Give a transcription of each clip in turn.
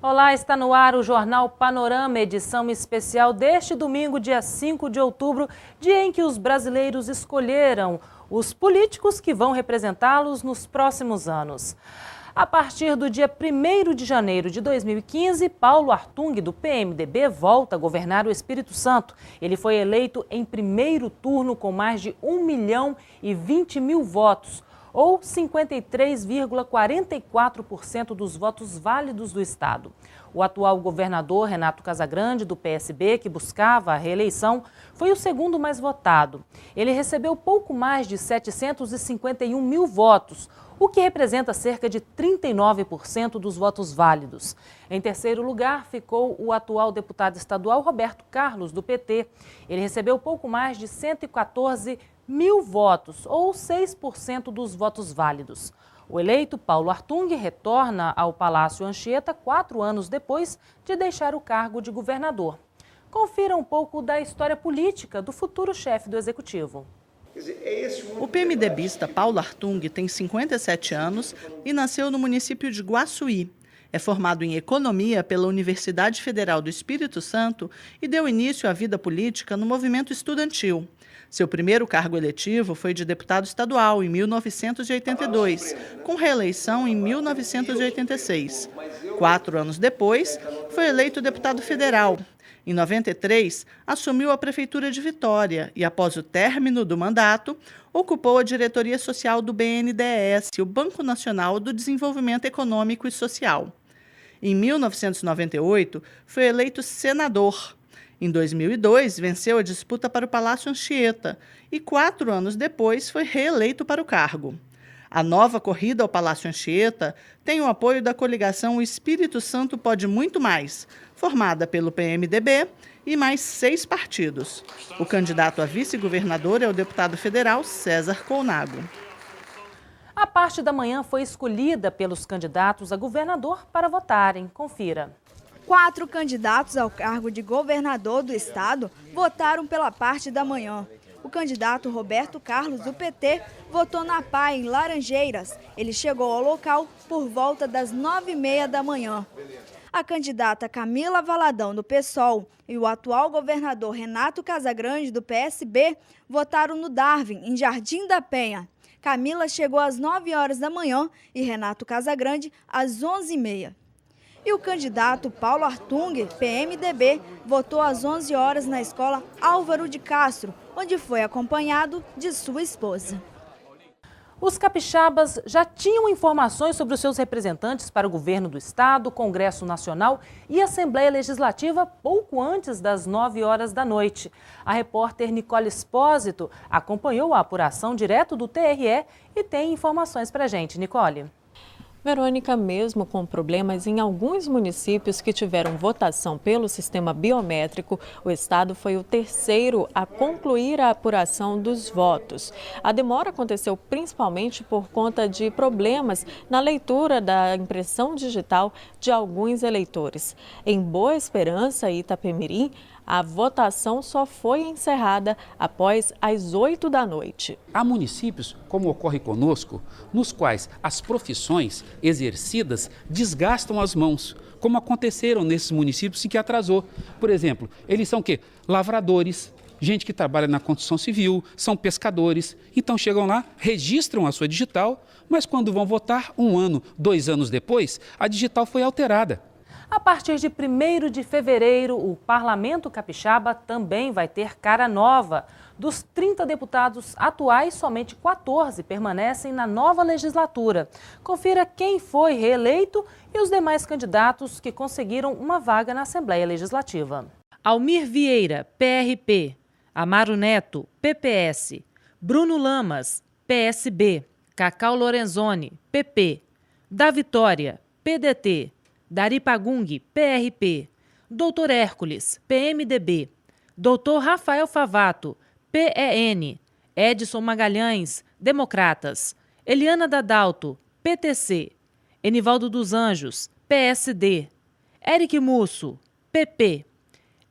Olá, está no ar o Jornal Panorama, edição especial deste domingo, dia 5 de outubro, dia em que os brasileiros escolheram os políticos que vão representá-los nos próximos anos. A partir do dia 1º de janeiro de 2015, Paulo Artung, do PMDB, volta a governar o Espírito Santo. Ele foi eleito em primeiro turno com mais de 1.020.000 votos, ou 53,44% dos votos válidos do estado. O atual governador Renato Casagrande, do PSB, que buscava a reeleição, foi o segundo mais votado. Ele recebeu pouco mais de 751.000 votos, o que representa cerca de 39% dos votos válidos. Em terceiro lugar ficou o atual deputado estadual Roberto Carlos, do PT. Ele recebeu pouco mais de 114.000 votos, ou 6% dos votos válidos. O eleito Paulo Artung retorna ao Palácio Anchieta 4 anos depois de deixar o cargo de governador. Confira um pouco da história política do futuro chefe do Executivo. O PMDBista Paulo Artung tem 57 anos e nasceu no município de Guaçuí. É formado em Economia pela Universidade Federal do Espírito Santo e deu início à vida política no movimento estudantil. Seu primeiro cargo eletivo foi de deputado estadual em 1982, com reeleição em 1986. 4 anos depois, foi eleito deputado federal. Em 93, assumiu a Prefeitura de Vitória e, após o término do mandato, ocupou a diretoria social do BNDES, o Banco Nacional do Desenvolvimento Econômico e Social. Em 1998, foi eleito senador. Em 2002, venceu a disputa para o Palácio Anchieta e 4 anos depois foi reeleito para o cargo. A nova corrida ao Palácio Anchieta tem o apoio da coligação O Espírito Santo Pode Muito Mais, formada pelo PMDB e mais 6 partidos. O candidato a vice-governador é o deputado federal César Colnago. A parte da manhã foi escolhida pelos candidatos a governador para votarem. Confira. 4 candidatos ao cargo de governador do estado votaram pela parte da manhã. O candidato Roberto Carlos, do PT, votou na PAI, em Laranjeiras. Ele chegou ao local por volta das 9h30 da manhã. A candidata Camila Valadão, do PSOL, e o atual governador Renato Casagrande, do PSB, votaram no Darwin, em Jardim da Penha. Camila chegou às 9 horas da manhã e Renato Casagrande às 11h30. E o candidato Paulo Artung, PMDB, votou às 11 horas na escola Álvaro de Castro, onde foi acompanhado de sua esposa. Os capixabas já tinham informações sobre os seus representantes para o governo do estado, Congresso Nacional e Assembleia Legislativa pouco antes das 9 horas da noite. A repórter Nicole Espósito acompanhou a apuração direto do TRE e tem informações para a gente. Nicole. Verônica, mesmo com problemas em alguns municípios que tiveram votação pelo sistema biométrico, o estado foi o terceiro a concluir a apuração dos votos. A demora aconteceu principalmente por conta de problemas na leitura da impressão digital de alguns eleitores. Em Boa Esperança e Itapemirim, a votação só foi encerrada após as 8 da noite. Há municípios, como ocorre conosco, nos quais as profissões exercidas desgastam as mãos, como aconteceram nesses municípios em que atrasou. Por exemplo, eles são o quê? Lavradores, gente que trabalha na construção civil, são pescadores. Então chegam lá, registram a sua digital, mas quando vão votar, 1 ano, 2 anos depois, a digital foi alterada. A partir de 1º de fevereiro, o Parlamento Capixaba também vai ter cara nova. Dos 30 deputados atuais, somente 14 permanecem na nova legislatura. Confira quem foi reeleito e os demais candidatos que conseguiram uma vaga na Assembleia Legislativa. Almir Vieira, PRP. Amaro Neto, PPS. Bruno Lamas, PSB. Cacau Lorenzoni, PP. Da Vitória, PDT. Dari Pagung, PRP, Dr. Hércules, PMDB, Dr. Rafael Favato, PEN, Edson Magalhães, Democratas, Eliana Dadalto, PTC, Enivaldo dos Anjos, PSD, Eric Musso, PP,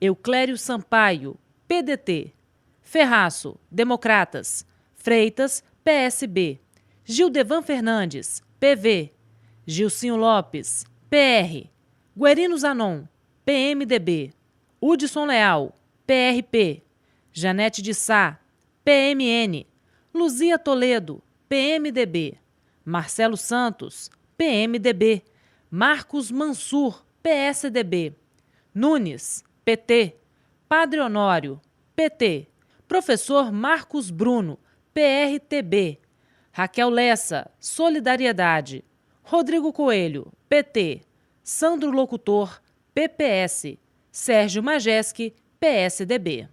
Euclério Sampaio, PDT, Ferraço, Democratas, Freitas, PSB, Gildevan Fernandes, PV, Gilcinho Lopes, PR, Guerino Zanon, PMDB. Hudson Leal, PRP. Janete de Sá, PMN. Luzia Toledo, PMDB. Marcelo Santos, PMDB. Marcos Mansur, PSDB. Nunes, PT. Padre Honório, PT. Professor Marcos Bruno, PRTB. Raquel Lessa, Solidariedade. Rodrigo Coelho, PT. Sandro Locutor, PPS. Sérgio Majeski, PSDB.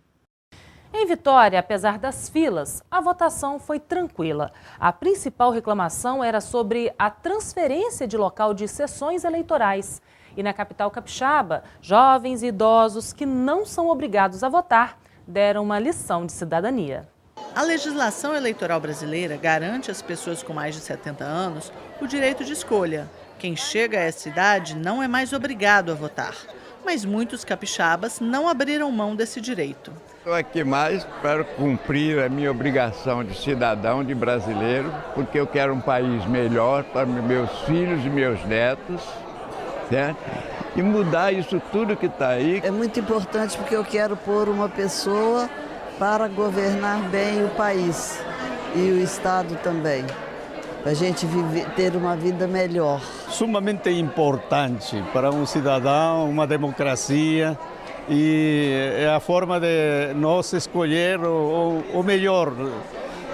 Em Vitória, apesar das filas, a votação foi tranquila. A principal reclamação era sobre a transferência de local de sessões eleitorais. E na capital capixaba, jovens e idosos que não são obrigados a votar deram uma lição de cidadania. A legislação eleitoral brasileira garante às pessoas com mais de 70 anos o direito de escolha. Quem chega a essa idade não é mais obrigado a votar. Mas muitos capixabas não abriram mão desse direito. Estou aqui mais para cumprir a minha obrigação de cidadão, de brasileiro, porque eu quero um país melhor para meus filhos e meus netos, certo? E mudar isso tudo que está aí. É muito importante porque eu quero pôr uma pessoa para governar bem o país e o Estado também, para a gente ter uma vida melhor. Sumamente importante para um cidadão, uma democracia, e é a forma de nós escolher o melhor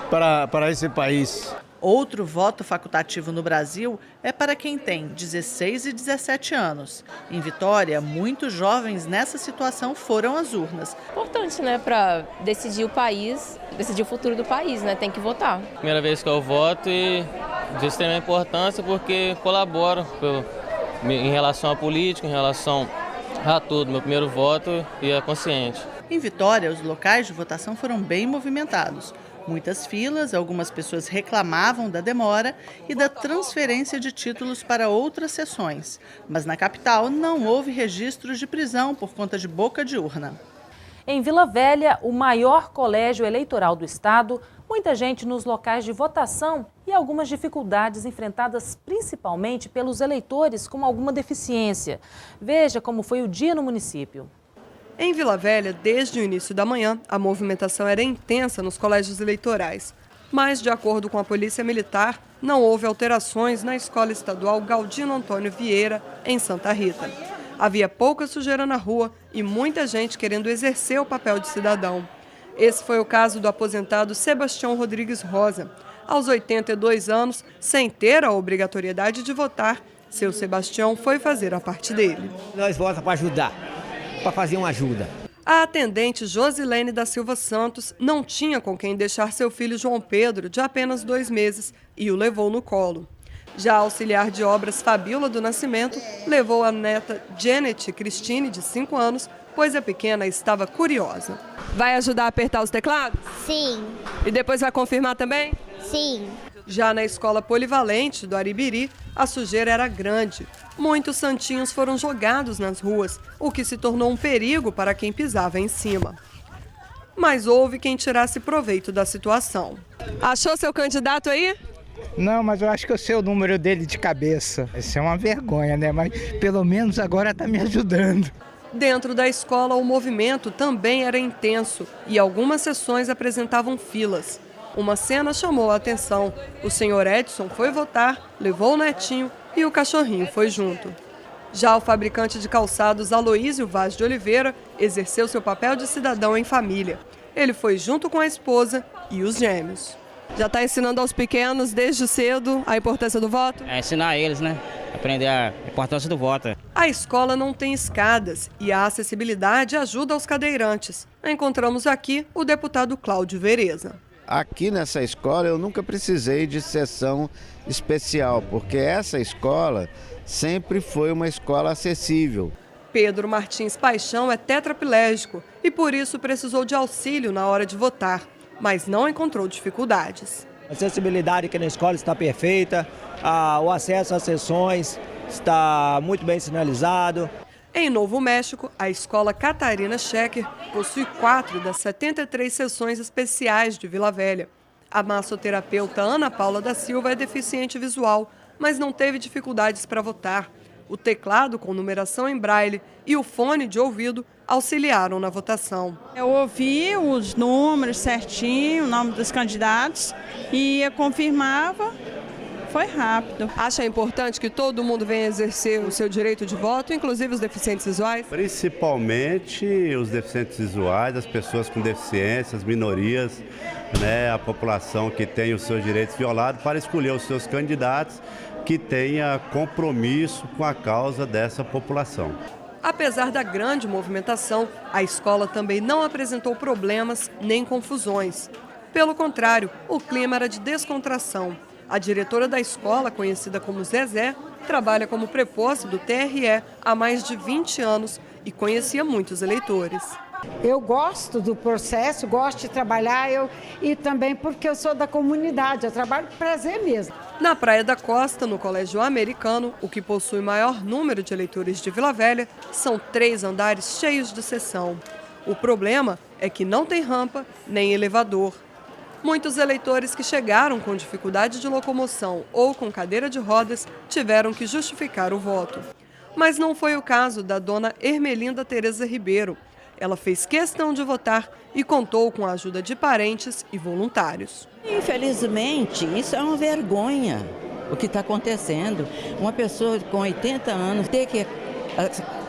para esse país. Outro voto facultativo no Brasil é para quem tem 16 e 17 anos. Em Vitória, muitos jovens nessa situação foram às urnas. Importante, né, para decidir o país, decidir o futuro do país, né, tem que votar. Primeira vez que eu voto e de extrema importância porque colaboro em relação à política, em relação a tudo. Meu primeiro voto e é consciente. Em Vitória, os locais de votação foram bem movimentados. Muitas filas, algumas pessoas reclamavam da demora e da transferência de títulos para outras sessões. Mas na capital não houve registros de prisão por conta de boca de urna. Em Vila Velha, o maior colégio eleitoral do estado, muita gente nos locais de votação e algumas dificuldades enfrentadas principalmente pelos eleitores com alguma deficiência. Veja como foi o dia no município. Em Vila Velha, desde o início da manhã, a movimentação era intensa nos colégios eleitorais. Mas, de acordo com a Polícia Militar, não houve alterações na Escola Estadual Galdino Antônio Vieira, em Santa Rita. Havia pouca sujeira na rua e muita gente querendo exercer o papel de cidadão. Esse foi o caso do aposentado Sebastião Rodrigues Rosa. Aos 82 anos, sem ter a obrigatoriedade de votar, seu Sebastião foi fazer a parte dele. Nós votamos para ajudar, para fazer uma ajuda. A atendente Josilene da Silva Santos não tinha com quem deixar seu filho João Pedro, de apenas 2 meses, e o levou no colo. Já a auxiliar de obras Fabíola do Nascimento levou a neta Janet Cristine, de 5 anos, pois a pequena estava curiosa. Vai ajudar a apertar os teclados? Sim. E depois vai confirmar também? Sim. Já na escola polivalente do Aribiri, a sujeira era grande. Muitos santinhos foram jogados nas ruas, o que se tornou um perigo para quem pisava em cima. Mas houve quem tirasse proveito da situação. Achou seu candidato aí? Não, mas eu acho que eu sei o número dele de cabeça. Isso é uma vergonha, né? Mas pelo menos agora está me ajudando. Dentro da escola, o movimento também era intenso e algumas sessões apresentavam filas. Uma cena chamou a atenção. O senhor Edson foi votar, levou o netinho e o cachorrinho foi junto. Já o fabricante de calçados Aloísio Vaz de Oliveira exerceu seu papel de cidadão em família. Ele foi junto com a esposa e os gêmeos. Já está ensinando aos pequenos desde cedo a importância do voto? É ensinar eles, né? Aprender a importância do voto. A escola não tem escadas e a acessibilidade ajuda aos cadeirantes. Encontramos aqui o deputado Cláudio Vereza. Aqui nessa escola eu nunca precisei de sessão especial, porque essa escola sempre foi uma escola acessível. Pedro Martins Paixão é tetraplégico e por isso precisou de auxílio na hora de votar, mas não encontrou dificuldades. A acessibilidade aqui na escola está perfeita, o acesso às sessões está muito bem sinalizado. Em Novo México, a escola Catarina Schecker possui 4 das 73 sessões especiais de Vila Velha. A massoterapeuta Ana Paula da Silva é deficiente visual, mas não teve dificuldades para votar. O teclado com numeração em braille e o fone de ouvido auxiliaram na votação. Eu ouvi os números certinho, o nome dos candidatos e eu confirmava. Foi rápido. Acha importante que todo mundo venha exercer o seu direito de voto, inclusive os deficientes visuais? Principalmente os deficientes visuais, as pessoas com deficiência, as minorias, a população que tem os seus direitos violados, para escolher os seus candidatos que tenha compromisso com a causa dessa população. Apesar da grande movimentação, a escola também não apresentou problemas nem confusões. Pelo contrário, o clima era de descontração. A diretora da escola, conhecida como Zezé, trabalha como preposta do TRE há mais de 20 anos e conhecia muitos eleitores. Eu gosto do processo, gosto de trabalhar e também porque eu sou da comunidade, eu trabalho por prazer mesmo. Na Praia da Costa, no Colégio Americano, o que possui maior número de eleitores de Vila Velha, são 3 andares cheios de seção. O problema é que não tem rampa nem elevador. Muitos eleitores que chegaram com dificuldade de locomoção ou com cadeira de rodas tiveram que justificar o voto. Mas não foi o caso da dona Ermelinda Tereza Ribeiro. Ela fez questão de votar e contou com a ajuda de parentes e voluntários. Infelizmente, isso é uma vergonha, o que está acontecendo. Uma pessoa com 80 anos ter que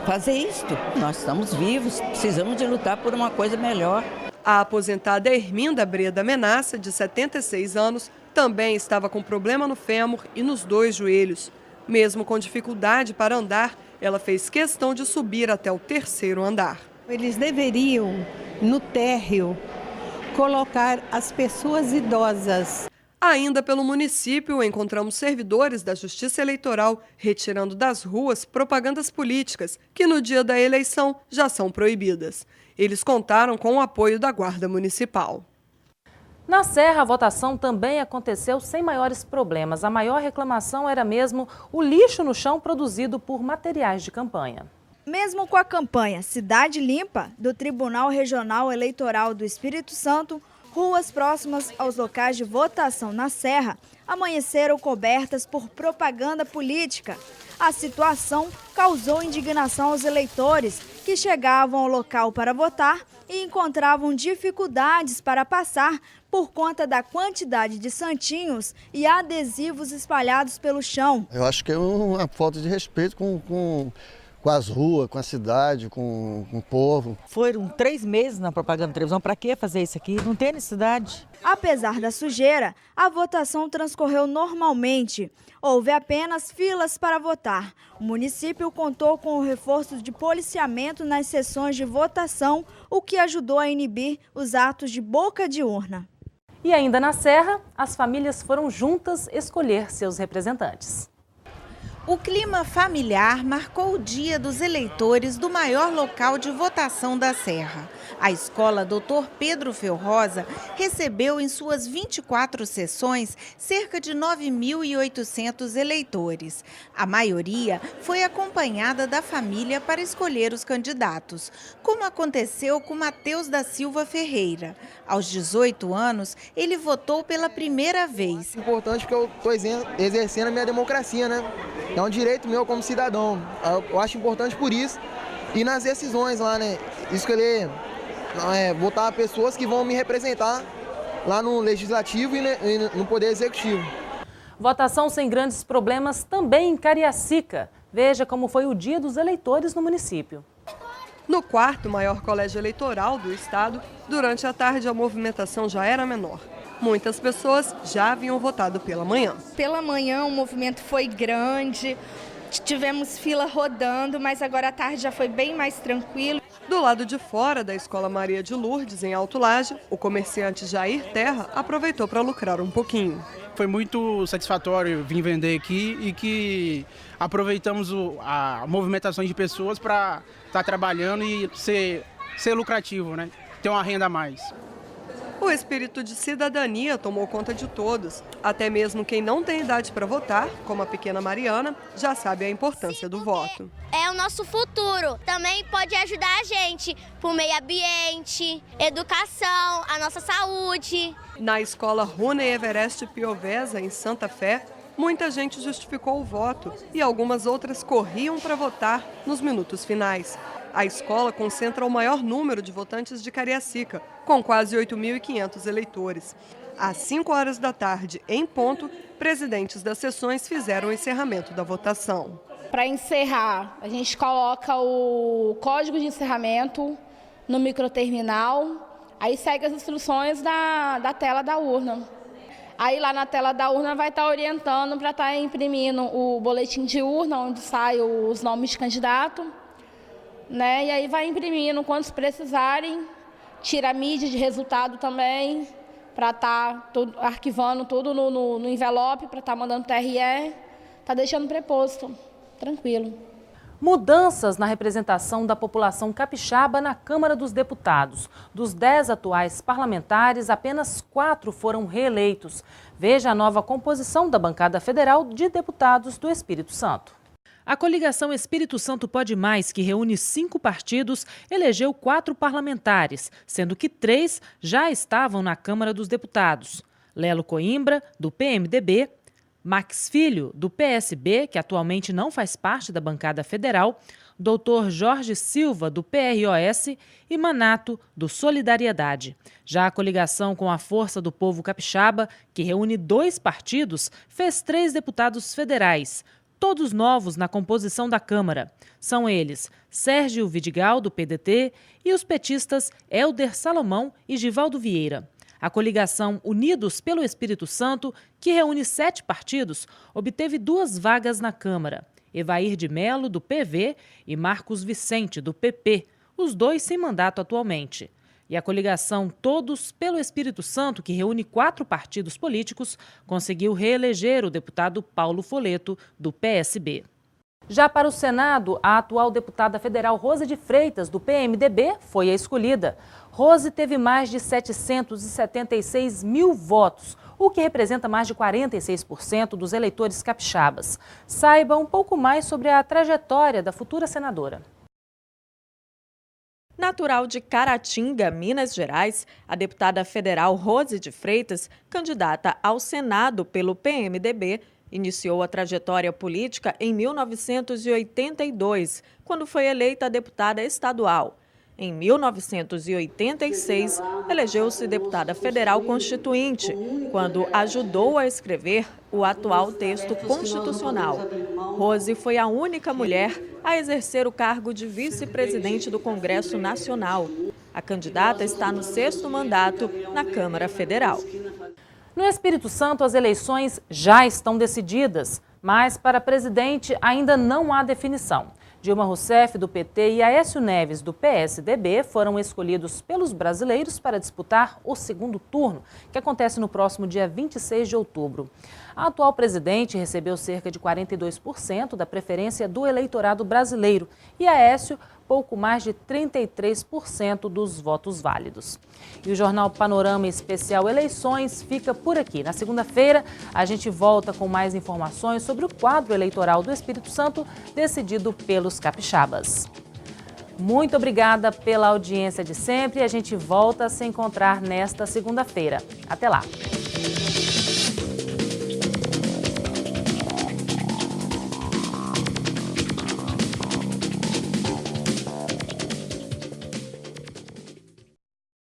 fazer isto. Nós estamos vivos, precisamos de lutar por uma coisa melhor. A aposentada Erminda Breda Menassa, de 76 anos, também estava com problema no fêmur e nos 2 joelhos. Mesmo com dificuldade para andar, ela fez questão de subir até o 3º andar. Eles deveriam, no térreo, colocar as pessoas idosas. Ainda pelo município, encontramos servidores da Justiça Eleitoral retirando das ruas propagandas políticas que no dia da eleição já são proibidas. Eles contaram com o apoio da Guarda Municipal. Na Serra, a votação também aconteceu sem maiores problemas. A maior reclamação era mesmo o lixo no chão produzido por materiais de campanha. Mesmo com a campanha Cidade Limpa do Tribunal Regional Eleitoral do Espírito Santo, ruas próximas aos locais de votação na Serra amanheceram cobertas por propaganda política. A situação causou indignação aos eleitores que chegavam ao local para votar e encontravam dificuldades para passar por conta da quantidade de santinhos e adesivos espalhados pelo chão. Eu acho que é uma falta de respeito com as ruas, com a cidade, com o povo. Foram 3 meses na propaganda da televisão, para que fazer isso aqui? Não tem necessidade. Apesar da sujeira, a votação transcorreu normalmente. Houve apenas filas para votar. O município contou com o reforço de policiamento nas sessões de votação, o que ajudou a inibir os atos de boca de urna. E ainda na Serra, as famílias foram juntas escolher seus representantes. O clima familiar marcou o dia dos eleitores do maior local de votação da Serra. A escola Dr. Pedro Felrosa recebeu em suas 24 sessões cerca de 9.800 eleitores. A maioria foi acompanhada da família para escolher os candidatos, como aconteceu com Matheus da Silva Ferreira. Aos 18 anos, ele votou pela primeira vez. Importante porque eu estou exercendo a minha democracia, né? É um direito meu como cidadão. Eu acho importante por isso. E nas decisões lá, né? Escolher, votar pessoas que vão me representar lá no Legislativo e no Poder Executivo. Votação sem grandes problemas também em Cariacica. Veja como foi o dia dos eleitores no município. No 4º maior colégio eleitoral do estado, durante a tarde a movimentação já era menor. Muitas pessoas já haviam votado pela manhã. Pela manhã o movimento foi grande, tivemos fila rodando, mas agora à tarde já foi bem mais tranquilo. Do lado de fora da Escola Maria de Lourdes, em Alto Laje, o comerciante Jair Terra aproveitou para lucrar um pouquinho. Foi muito satisfatório vir vender aqui e que aproveitamos a movimentação de pessoas para estar trabalhando e ser lucrativo, né? Ter uma renda a mais. O espírito de cidadania tomou conta de todos. Até mesmo quem não tem idade para votar, como a pequena Mariana, já sabe a importância do voto. É o nosso futuro. Também pode ajudar a gente por meio ambiente, educação, a nossa saúde. Na escola Rune Everest Piovesa, em Santa Fé, Muita gente justificou o voto e algumas outras corriam para votar nos minutos finais. A escola concentra o maior número de votantes de Cariacica, com quase 8.500 eleitores. Às 5 horas da tarde, em ponto, presidentes das sessões fizeram o encerramento da votação. Para encerrar, a gente coloca o código de encerramento no microterminal, aí segue as instruções da tela da urna. Aí lá na tela da urna vai estar orientando para estar imprimindo o boletim de urna, onde saem os nomes de candidato, né? E aí vai imprimindo quantos precisarem, tira a mídia de resultado também, para estar arquivando tudo no envelope, para estar mandando TRE, está deixando preposto, tranquilo. Mudanças na representação da população capixaba na Câmara dos Deputados. Dos 10 atuais parlamentares, apenas 4 foram reeleitos. Veja a nova composição da bancada federal de deputados do Espírito Santo. A coligação Espírito Santo Pode Mais, que reúne 5 partidos, elegeu 4 parlamentares, sendo que 3 já estavam na Câmara dos Deputados. Lelo Coimbra, do PMDB, Max Filho, do PSB, que atualmente não faz parte da bancada federal, Dr. Jorge Silva, do PROS e Manato, do Solidariedade. Já a coligação com a Força do Povo Capixaba, que reúne 2 partidos, fez 3 deputados federais, todos novos na composição da Câmara. São eles Sérgio Vidigal, do PDT, e os petistas Helder Salomão e Givaldo Vieira. A coligação Unidos pelo Espírito Santo, que reúne 7 partidos, obteve 2 vagas na Câmara. Evair de Melo, do PV, e Marcos Vicente, do PP, os 2 sem mandato atualmente. E a coligação Todos pelo Espírito Santo, que reúne 4 partidos políticos, conseguiu reeleger o deputado Paulo Foleto, do PSB. Já para o Senado, a atual deputada federal Rose de Freitas, do PMDB, foi a escolhida. Rose teve mais de 776 mil votos, o que representa mais de 46% dos eleitores capixabas. Saiba um pouco mais sobre a trajetória da futura senadora. Natural de Caratinga, Minas Gerais, a deputada federal Rose de Freitas, candidata ao Senado pelo PMDB, iniciou a trajetória política em 1982, quando foi eleita deputada estadual. Em 1986, elegeu-se deputada federal constituinte, quando ajudou a escrever o atual texto constitucional. Rose foi a única mulher a exercer o cargo de vice-presidente do Congresso Nacional. A candidata está no 6º mandato na Câmara Federal. No Espírito Santo, as eleições já estão decididas, mas para presidente ainda não há definição. Dilma Rousseff, do PT, e Aécio Neves, do PSDB, foram escolhidos pelos brasileiros para disputar o 2º turno, que acontece no próximo dia 26 de outubro. A atual presidente recebeu cerca de 42% da preferência do eleitorado brasileiro e Aécio pouco mais de 33% dos votos válidos. E o Jornal Panorama Especial Eleições fica por aqui. Na segunda-feira, a gente volta com mais informações sobre o quadro eleitoral do Espírito Santo decidido pelos capixabas. Muito obrigada pela audiência de sempre e a gente volta a se encontrar nesta segunda-feira. Até lá!